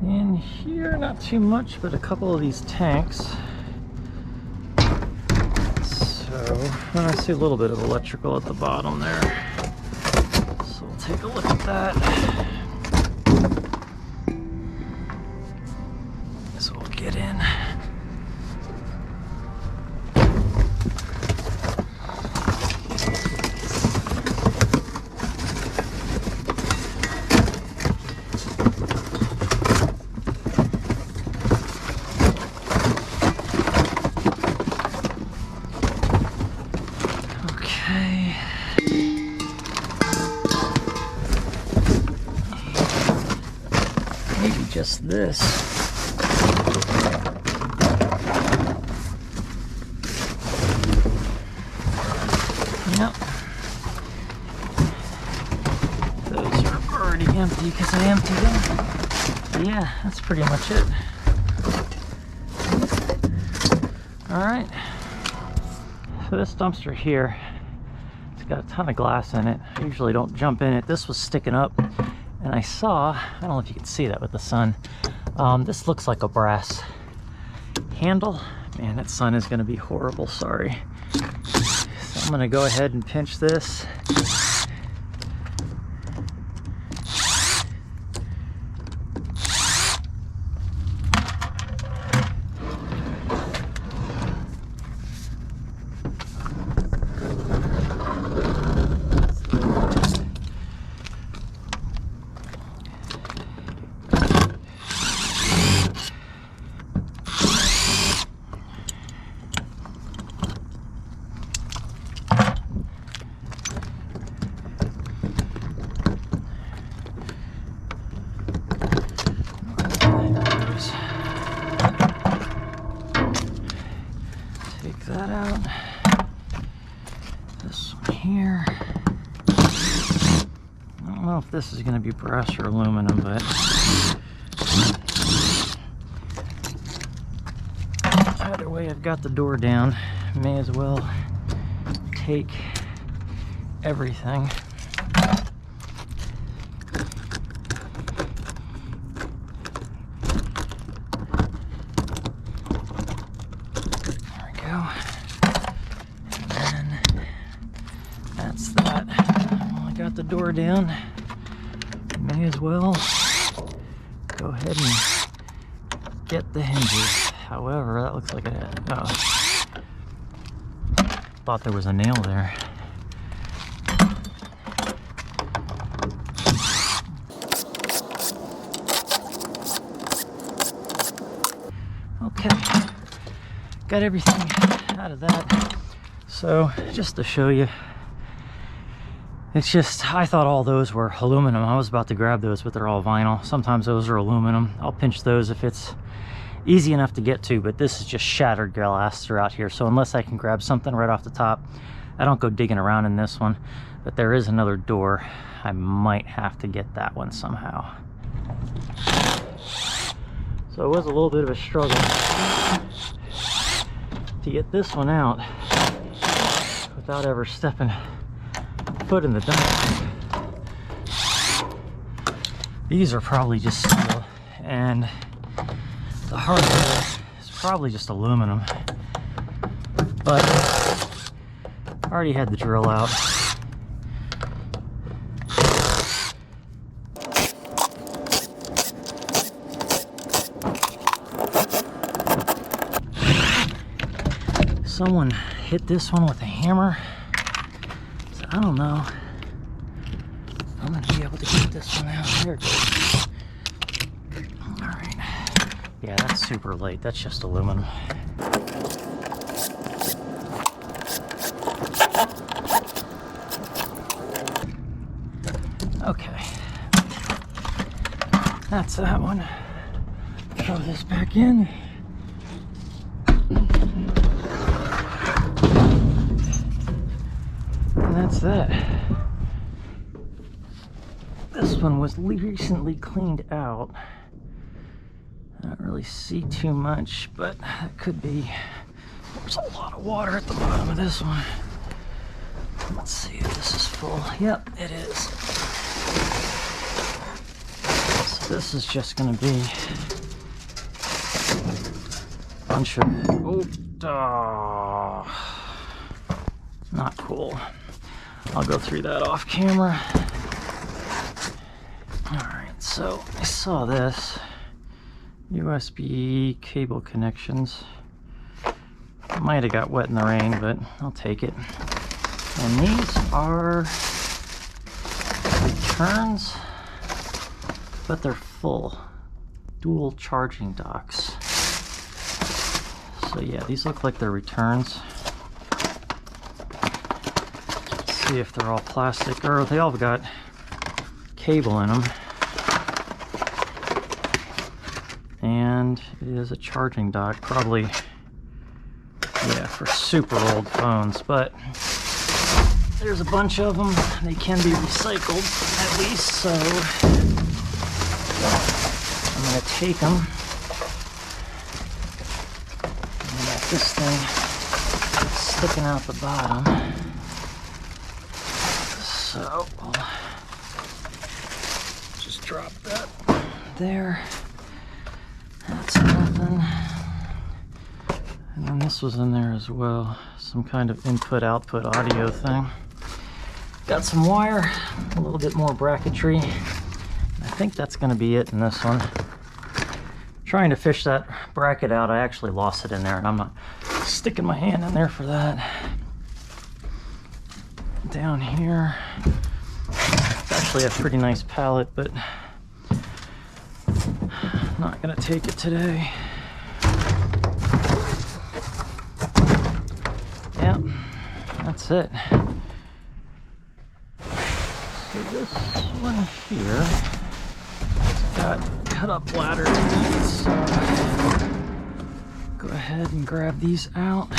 In here, not too much, but a couple of these tanks. So, and I see a little bit of electrical at the bottom there. So we'll take a look at that. So we'll get in. Okay. Maybe just this. Yep. Those are already empty because I emptied them. But yeah, that's pretty much it. Alright. So this dumpster here, it's got a ton of glass in it. I usually don't jump in it. This was sticking up and I saw, I don't know if you can see that with the sun, this looks like a brass handle. Man, that sun is going to be horrible, sorry. So I'm going to go ahead and pinch this. That out. This one here. I don't know if this is going to be brass or aluminum, but either way, I've got the door down. May as well take everything. Got the door down, may as well go ahead and get the hinges. However, that looks like it had, thought there was a nail there. Okay, got everything out of that. So just to show you, it's just, I thought all those were aluminum. I was about to grab those, but they're all vinyl. Sometimes those are aluminum. I'll pinch those if it's easy enough to get to, but this is just shattered glass throughout here. So unless I can grab something right off the top, I don't go digging around in this one. But there is another door. I might have to get that one somehow. So it was a little bit of a struggle to get this one out without ever stepping foot in the dumpster. These are probably just steel, and the hardware is probably just aluminum, but I already had the drill out. Someone hit this one with a hammer. I don't know. I'm gonna be able to get this one out. There it goes. Alright. Yeah, that's super light. That's just aluminum. Okay. That's that one. Throw this back in. And that's that. This one was recently cleaned out. I don't really see too much, but that could be. There's a lot of water at the bottom of this one. Let's see if this is full. Yep, it is. So this is just going to be a bunch of, not cool. I'll go through that off camera. Alright, so I saw this. USB cable connections. Might have got wet in the rain, but I'll take it. And these are returns, but they're full. Dual charging docks. So yeah, these look like they're returns. Let's see if they're all plastic, or they all got cable in them. And it is a charging dock, probably, yeah, for super old phones, but there's a bunch of them. They can be recycled, at least, so I'm going to take them. And I got this thing sticking out the bottom. So I'll just drop that there. That's nothing. And then this was in there as well. Some kind of input-output audio thing. Got some wire, a little bit more bracketry. I think that's going to be it in this one. Trying to fish that bracket out, I actually lost it in there, and I'm not sticking my hand in there for that. Down here, it's actually a pretty nice pallet, but not going to take it today. Yep, that's it. So this one here has got cut up ladders. So go ahead and grab these out.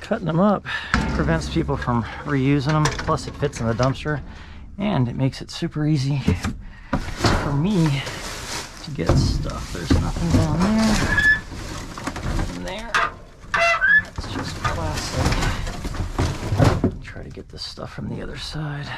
Cutting them up prevents people from reusing them, plus it fits in the dumpster, and it makes it super easy for me to get stuff. There's nothing down there, nothing there. That's just plastic. Try to get this stuff from the other side.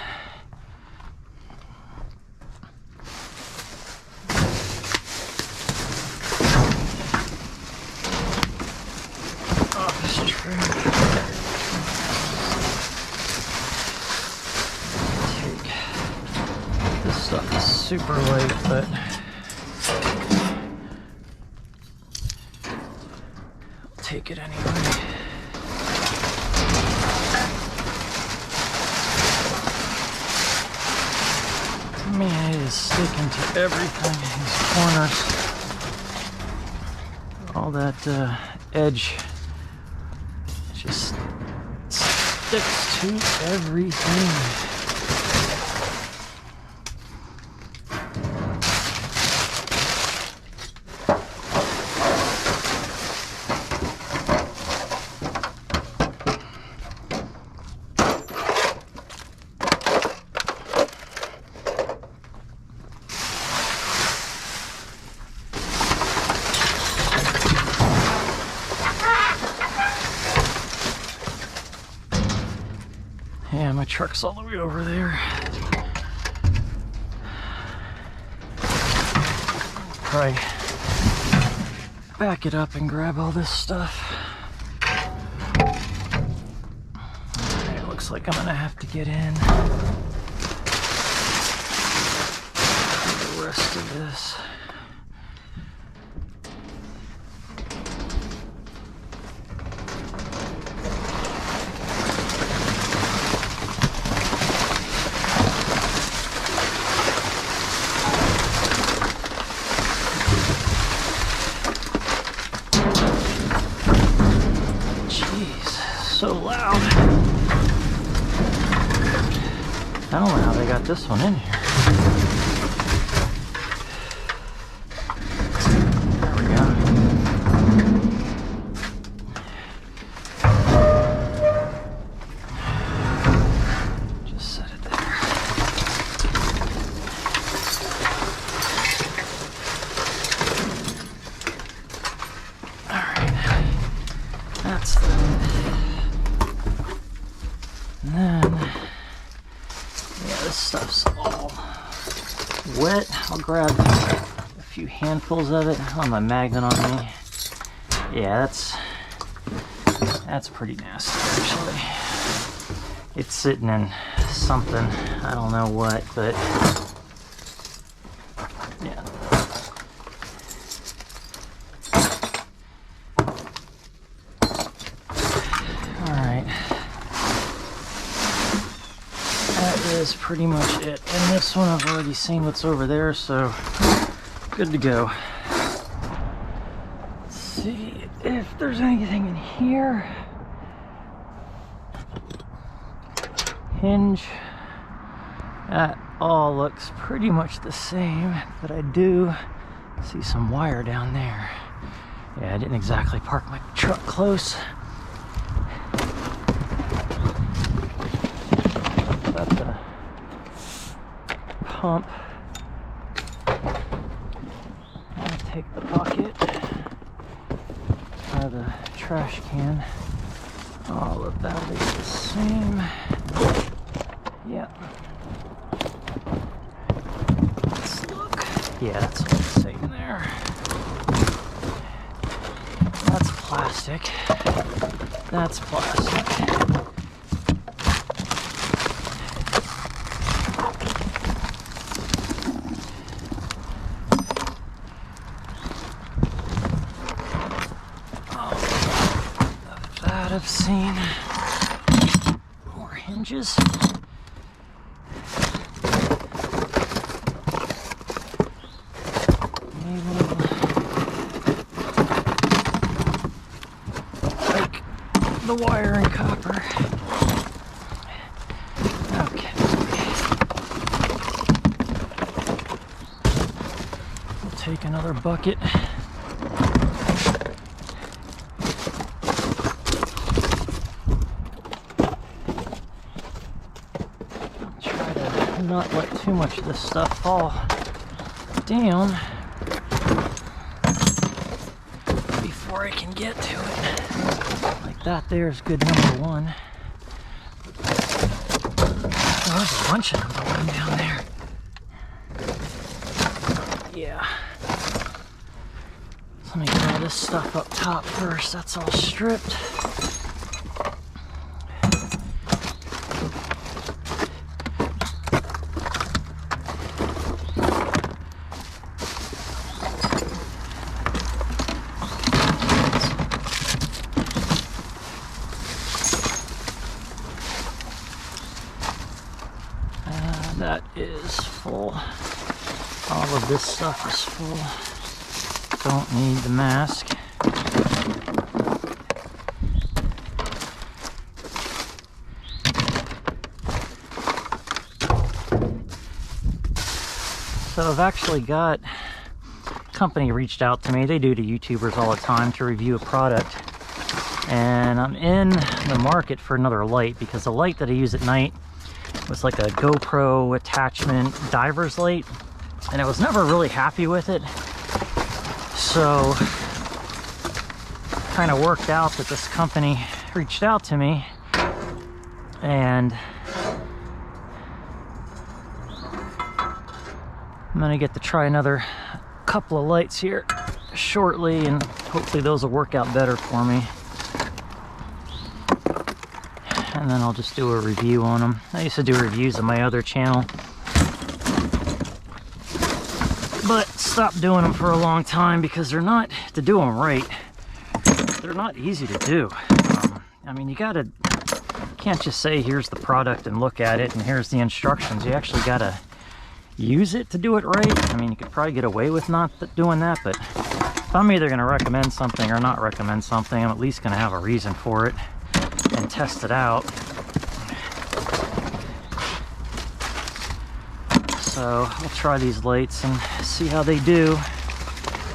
This stuff is super light, but I'll take it anyway. Man, it is sticking to everything in these corners. All that edge just sticks to everything. Yeah, my truck's all the way over there. Probably back it up and grab all this stuff. It looks like I'm gonna have to get in the rest of this. So loud. I don't know how they got this one in here. There we go. stuff's all wet. I'll grab a few handfuls of it. On my magnet on me. Yeah, that's pretty nasty actually. It's sitting in something, I don't know what, but yeah. Alright. That is pretty much it. And this one I've already seen what's over there, so good to go. Let's see if there's anything in here. Hinge. That all looks pretty much the same, but I do see some wire down there. Yeah, I didn't exactly park my truck close. Got the pump. I'll take the bucket. The trash can. All of that is the same. Yeah. Let's look. Yeah, that's all the same there. That's plastic. That's plastic. I've seen more hinges. Like the wire and copper. Okay. We'll take another bucket. Not let too much of this stuff fall down before I can get to it. Like that there's good number one. Oh, there's a bunch of number one down there. Yeah. So let me get all this stuff up top first. That's all stripped. That is full. All of this stuff is full. Don't need the mask. So I've actually got a company reached out to me. They do to YouTubers all the time to review a product. And I'm in the market for another light because the light that I use at night was like a GoPro attachment diver's light, and I was never really happy with it. So kind of worked out that this company reached out to me, and I'm gonna get to try another couple of lights here shortly, and hopefully those will work out better for me. And then I'll just do a review on them. I used to do reviews on my other channel, but stopped doing them for a long time because they're not, to do them right, they're not easy to do. I mean, you can't just say here's the product and look at it and here's the instructions. You actually gotta use it to do it right. I mean, you could probably get away with not doing that, but if I'm either gonna recommend something or not recommend something, I'm at least gonna have a reason for it and test it out. So I'll try these lights and see how they do.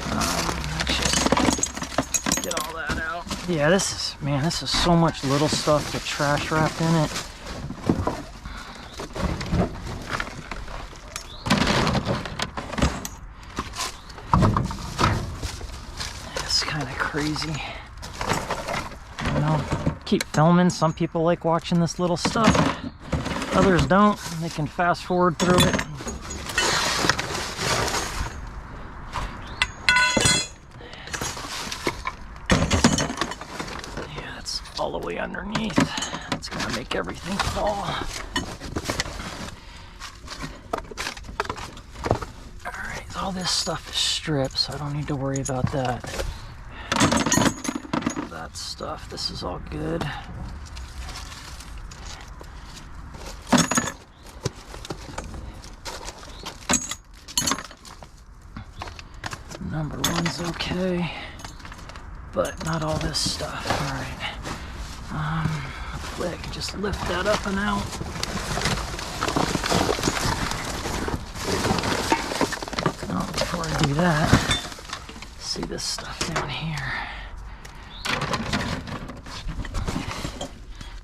Let's just get all that out. Yeah, this is so much little stuff with trash wrapped in it. It's kind of crazy. You know, keep filming. Some people like watching this little stuff. Others don't. They can fast forward through it. Yeah, it's all the way underneath. It's gonna make everything fall. Alright, all this stuff is stripped, so I don't need to worry about that. That stuff, this is all good. Number one's okay, but not all this stuff. All right. Hopefully I can just lift that up and out. Oh, before I do that, see this stuff down here.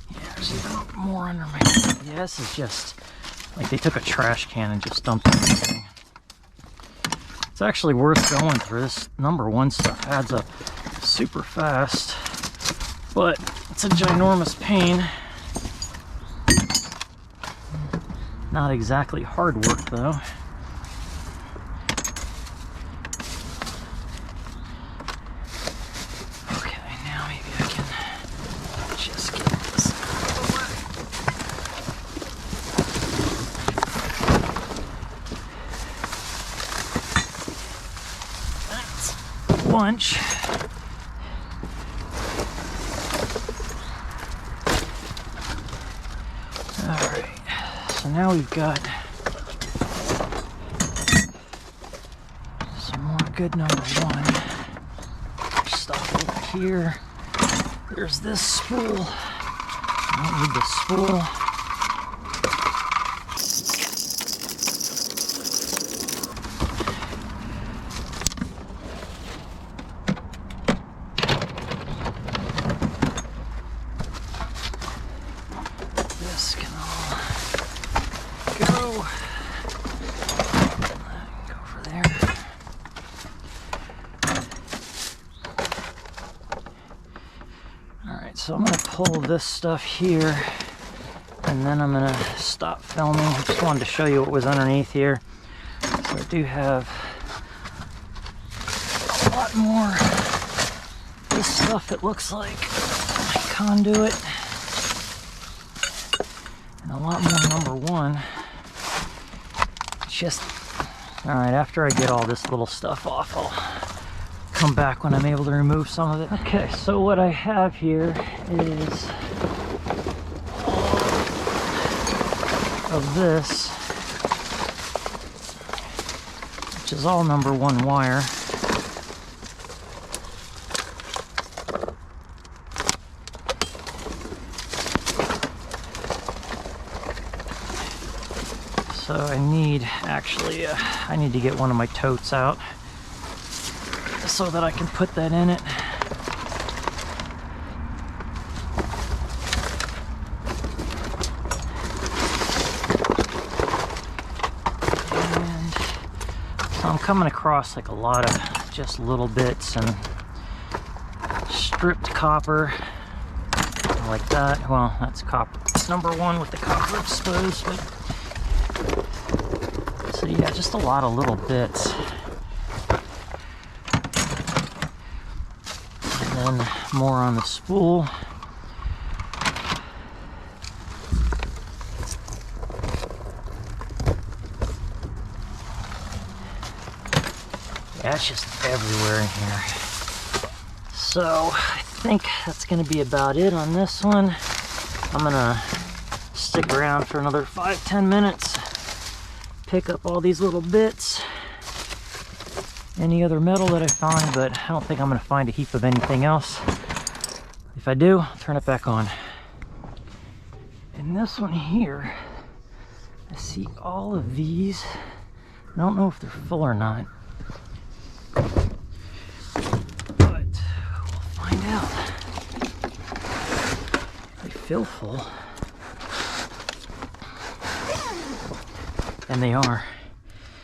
Yeah, there's even more under my. Yeah, this is just like they took a trash can and just dumped everything. It's actually worth going through. This number one stuff adds up super fast, but it's a ginormous pain. Not exactly hard work though. Okay, now maybe I can just get this out of the way. Lunch. Alright, so now we've got some more good number one stuff over here. There's this spool. I don't need the spool. This can all go over there. Alright, so I'm going to pull this stuff here and then I'm going to stop filming. I just wanted to show you what was underneath here. So I do have a lot more this stuff, it looks like. My conduit. A lot more number one. Just all right, after I get all this little stuff off, I'll come back when I'm able to remove some of it. Okay, so what I have here is all of this, which is all number one wire. So I need, actually, I need to get one of my totes out so that I can put that in it. And so I'm coming across like a lot of just little bits and stripped copper like that. Well, that's copper. It's number one with the copper exposed, but so yeah, just a lot of little bits. And then more on the spool. Yeah, it's just everywhere in here. So I think that's gonna be about it on this one. I'm gonna stick around for another 5-10 minutes. Pick up all these little bits, any other metal that I find, but I don't think I'm going to find a heap of anything else. If I do, I'll turn it back on. And this one here, I see all of these. I don't know if they're full or not, but we'll find out. They feel full. And they are.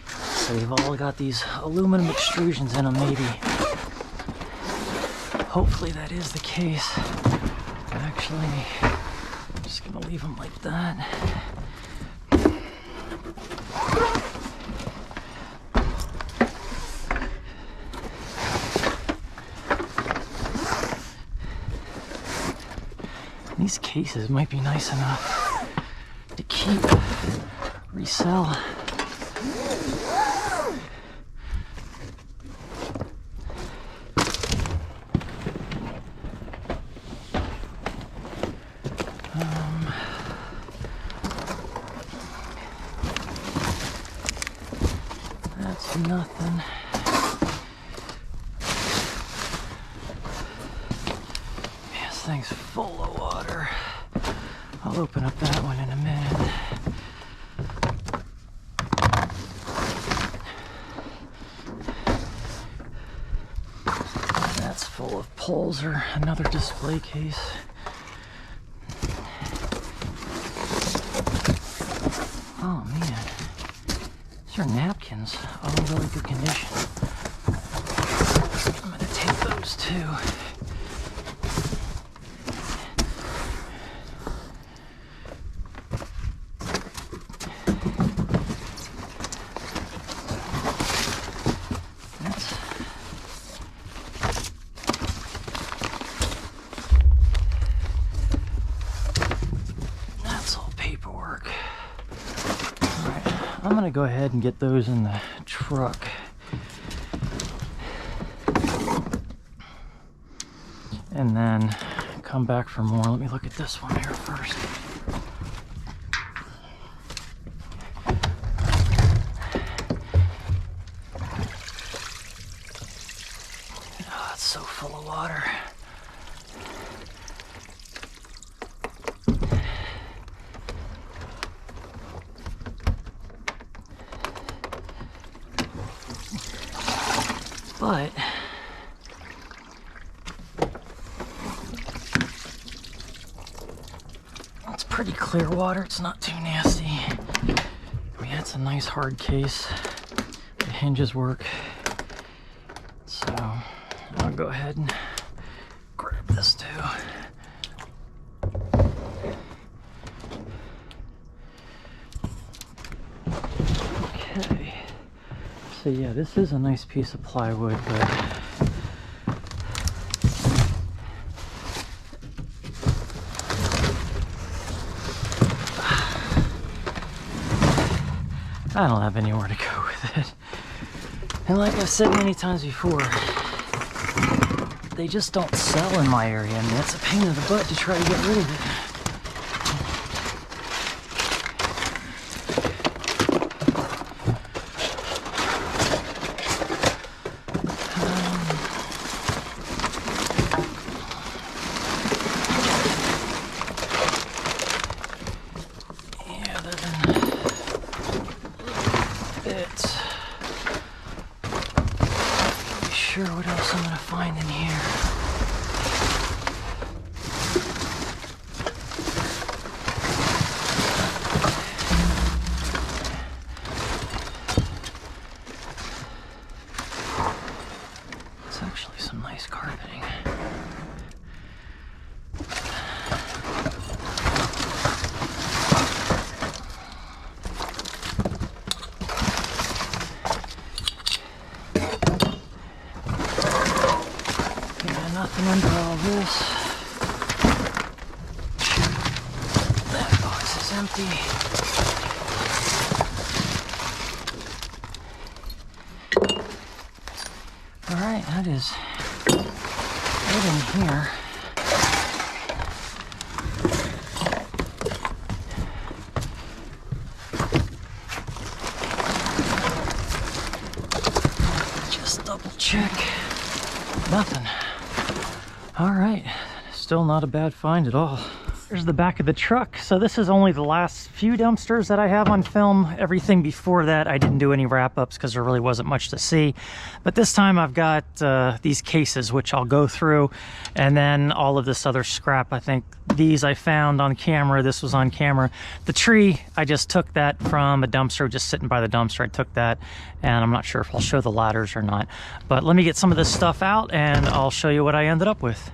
So they've all got these aluminum extrusions in them, maybe. Hopefully that is the case. Actually, I'm just gonna leave them like that. these cases might be nice enough to keep, resell. That's nothing. This thing's full of water. I'll open up that one in a minute. That's full of poles or another display case. Oh man, these are napkins, all in really good condition. I'm gonna take those too. That's all paperwork. All right, I'm gonna go ahead and get those in the truck. And then come back for more. Let me look at this one here first. Oh, it's so full of water. But it's pretty clear water. It's not too nasty. I mean, it's a nice hard case. The hinges work. So I'll go ahead and grab this too. Okay. So yeah, this is a nice piece of plywood, but I don't have anywhere to go with it. And like I've said many times before, they just don't sell in my area. I mean, it's a pain in the butt to try to get rid of it. What else I'm gonna find in here. It's actually some nice carpeting. Nothing under all this. That box is empty. Alright, that is it in here. Just double check. Nothing. All right, still not a bad find at all. Here's the back of the truck. So this is only the last few dumpsters that I have on film. Everything before that, I didn't do any wrap-ups because there really wasn't much to see. But this time I've got these cases, which I'll go through, and then all of this other scrap. I think these I found on camera. This was on camera. The tree, I just took that from a dumpster, just sitting by the dumpster. I took that, and I'm not sure if I'll show the ladders or not. But let me get some of this stuff out, and I'll show you what I ended up with.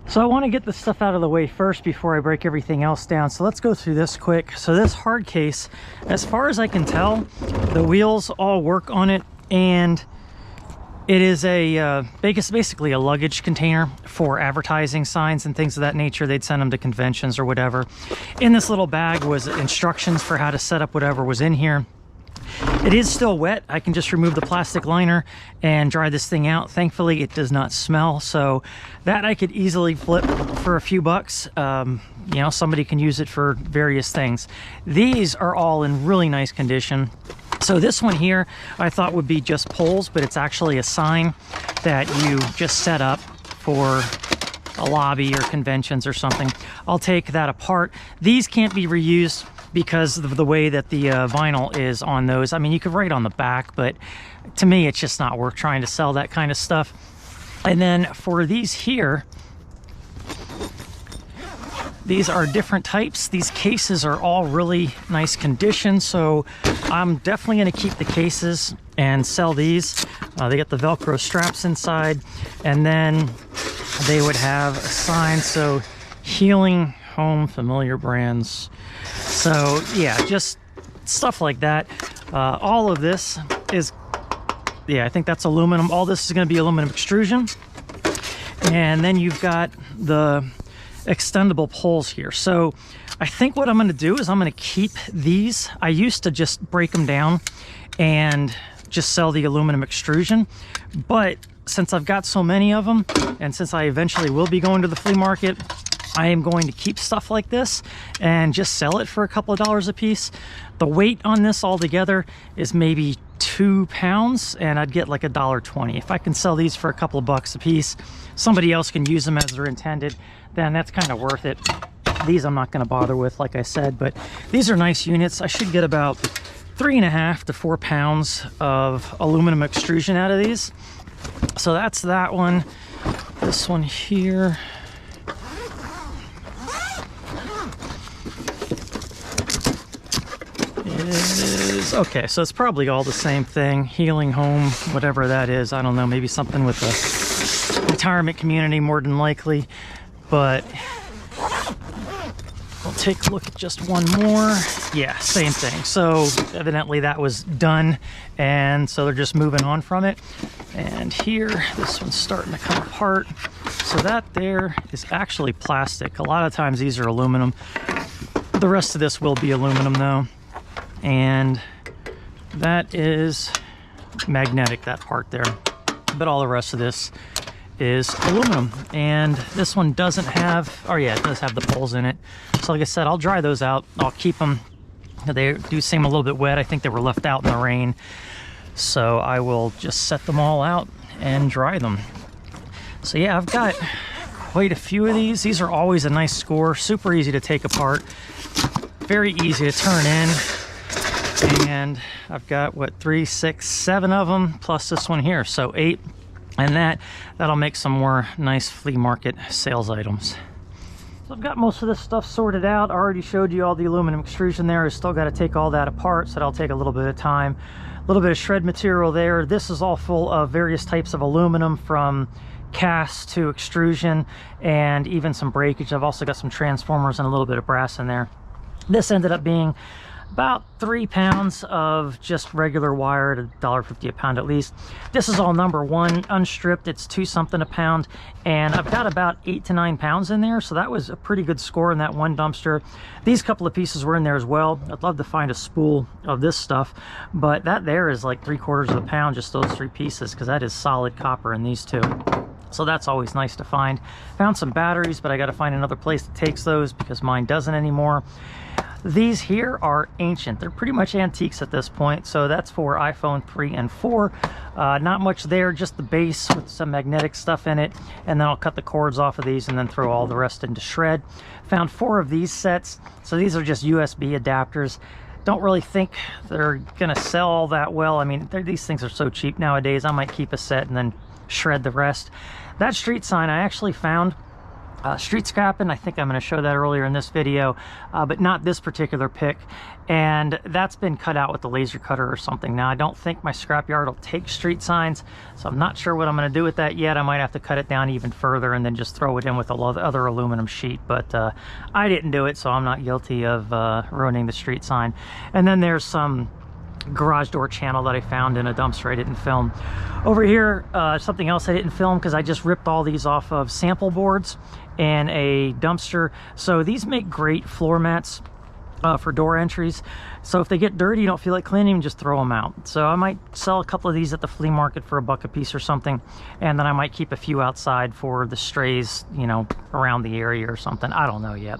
So I want to get the stuff out of the way first before I break everything else down. So let's go through this quick. So this hard case, as far as I can tell, the wheels all work on it, and It is a basically a luggage container for advertising signs and things of that nature. They'd send them to conventions or whatever. In this little bag was instructions for how to set up whatever was in here. It is still wet. I can just remove the plastic liner and dry this thing out. Thankfully, it does not smell, so that I could easily flip for a few bucks. You know, somebody can use it for various things. These are all in really nice condition. So this one here I thought would be just poles, but it's actually a sign that you just set up for a lobby or conventions or something. I'll take that apart. These can't be reused because of the way that the vinyl is on those. I mean, you could write on the back, but to me, it's just not worth trying to sell that kind of stuff. And then for these here, these are different types. These cases are all really nice condition, so I'm definitely going to keep the cases and sell these. They get the Velcro straps inside, and then they would have a sign, so Healing Home Familiar Brands. So yeah, just stuff like that. All of this is, yeah, I think that's aluminum. All this is going to be aluminum extrusion. And then you've got the extendable poles here. So I think what I'm going to do is I'm going to keep these. I used to just break them down and just sell the aluminum extrusion, but since I've got so many of them, and since I eventually will be going to the flea market, I am going to keep stuff like this and just sell it for a couple of dollars a piece. The weight on this altogether is maybe 2 pounds, and I'd get like $1.20. If I can sell these for a couple of bucks a piece, somebody else can use them as they're intended, then that's kind of worth it. These I'm not going to bother with, like I said, but these are nice units. I should get about 3.5 to 4 pounds of aluminum extrusion out of these. So that's that one. This one here, is okay, so it's probably all the same thing. Healing Home, whatever that is, I don't know, maybe something with the retirement community more than likely. But we'll take a look at just one more. Yeah, same thing. So evidently that was done, and so they're just moving on from it. And here, this one's starting to come apart. So that there is actually plastic. A lot of times these are aluminum. The rest of this will be aluminum though. And that is magnetic, that part there. But all the rest of this is aluminum. And this one doesn't have, oh yeah, it does have the poles in it. So like I said, I'll dry those out. I'll keep them. They do seem a little bit wet. I think they were left out in the rain. So I will just set them all out and dry them. So yeah, I've got quite a few of these. These are always a nice score, super easy to take apart, very easy to turn in. And I've got, what, 3, 6, 7 of them, plus this one here, so 8. And that'll make some more nice flea market sales items. So I've got most of this stuff sorted out. I already showed you all the aluminum extrusion there. I still got to take all that apart, so that'll take a little bit of time. A little bit of shred material there. This is all full of various types of aluminum, from cast to extrusion, and even some breakage. I've also got some transformers and a little bit of brass in there. This ended up being about 3 pounds of just regular wire at $1.50 a pound at least. This is all number 1 unstripped. It's 2 something a pound, and I've got about 8 to 9 pounds in there, so that was a pretty good score in that one dumpster. These couple of pieces were in there as well. I'd love to find a spool of this stuff, but that there is like 3/4 of a pound, just those 3 pieces, because that is solid copper in these 2. So that's always nice to find. Found some batteries, but I got to find another place that takes those because mine doesn't anymore. These here are ancient. They're pretty much antiques at this point, so that's for iPhone 3 and 4. Not much there, just the base with some magnetic stuff in it, and then I'll cut the cords off of these and then throw all the rest into shred. Found 4 of these sets, so these are just USB adapters. Don't really think they're gonna sell all that well. I mean, these things are so cheap nowadays. I might keep a set and then shred the rest. That street sign I actually found street scrapping. I think I'm going to show that earlier in this video, but not this particular pick. And that's been cut out with the laser cutter or something. Now, I don't think my scrapyard will take street signs, so I'm not sure what I'm going to do with that yet. I might have to cut it down even further and then just throw it in with a other aluminum sheet, but I didn't do it, so I'm not guilty of ruining the street sign. And then there's some garage door channel that I found in a dumpster I didn't film. Over here, something else I didn't film because I just ripped all these off of sample boards in a dumpster. So these make great floor mats for door entries. So if they get dirty, you don't feel like cleaning them, just throw them out. So I might sell a couple of these at the flea market for $1 a piece or something, and then I might keep a few outside for the strays, you know, around the area or something. I don't know yet.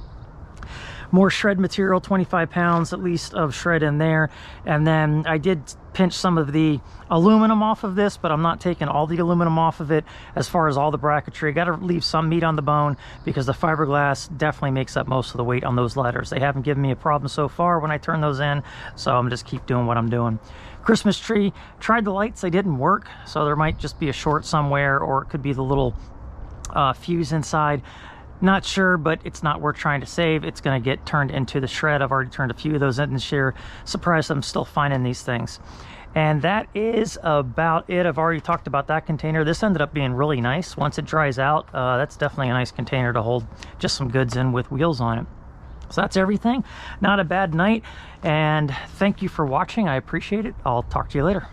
More shred material, 25 pounds at least of shred in there. And then I did pinch some of the aluminum off of this, but I'm not taking all the aluminum off of it. As far as all the bracketry, got to leave some meat on the bone because the fiberglass definitely makes up most of the weight on those ladders. They haven't given me a problem so far when I turn those in, so I'm just keep doing what I'm doing. Christmas tree, tried the lights, they didn't work, so there might just be a short somewhere, or it could be the little fuse inside. Not sure, but it's not worth trying to save. It's going to get turned into the shred. I've already turned a few of those in this year. Surprised I'm still finding these things. And that is about it. I've already talked about that container. This ended up being really nice. Once it dries out, that's definitely a nice container to hold just some goods in with wheels on it. So that's everything. Not a bad night. And thank you for watching. I appreciate it. I'll talk to you later.